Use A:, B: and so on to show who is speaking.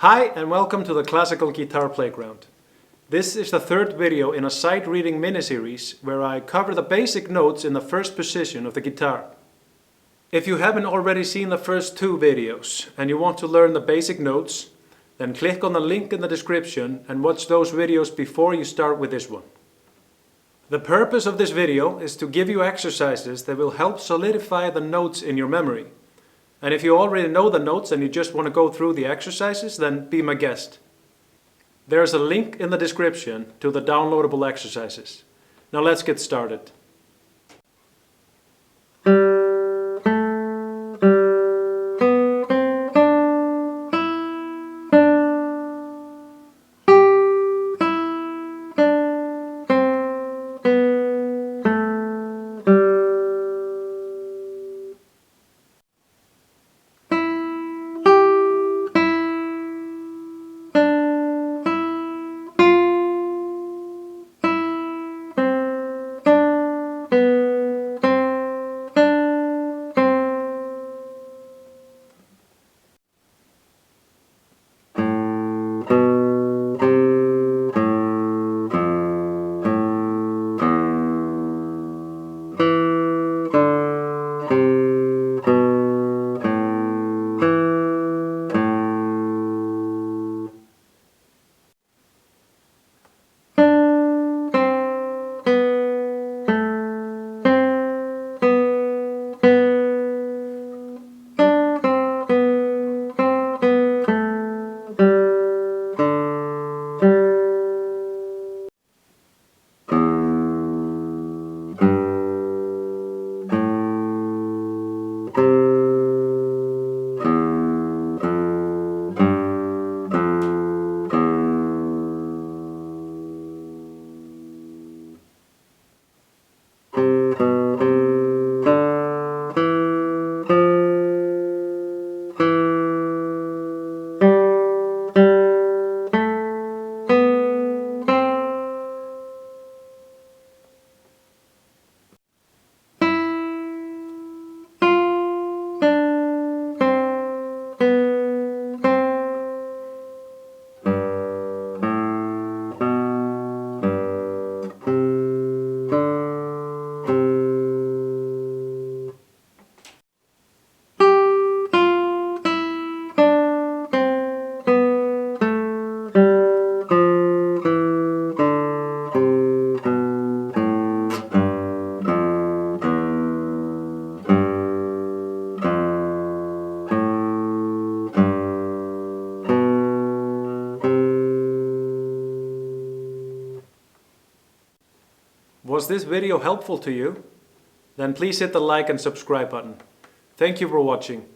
A: Hi and welcome to the Classical Guitar Playground. This is the third video in a sight reading mini-series where I cover the basic notes in the first position of the guitar. If you haven't already seen the first two videos and you want to learn the basic notes, then click on the link in the description and watch those videos before you start with this one. The purpose of this video is to give you exercises that will help solidify the notes in your memory. And if you already know the notes and you just want to go through the exercises, then be my guest. There's a link in the description to the downloadable exercises. Now let's get started. Was this video helpful to you? Then please hit the like and subscribe button. Thank you for watching.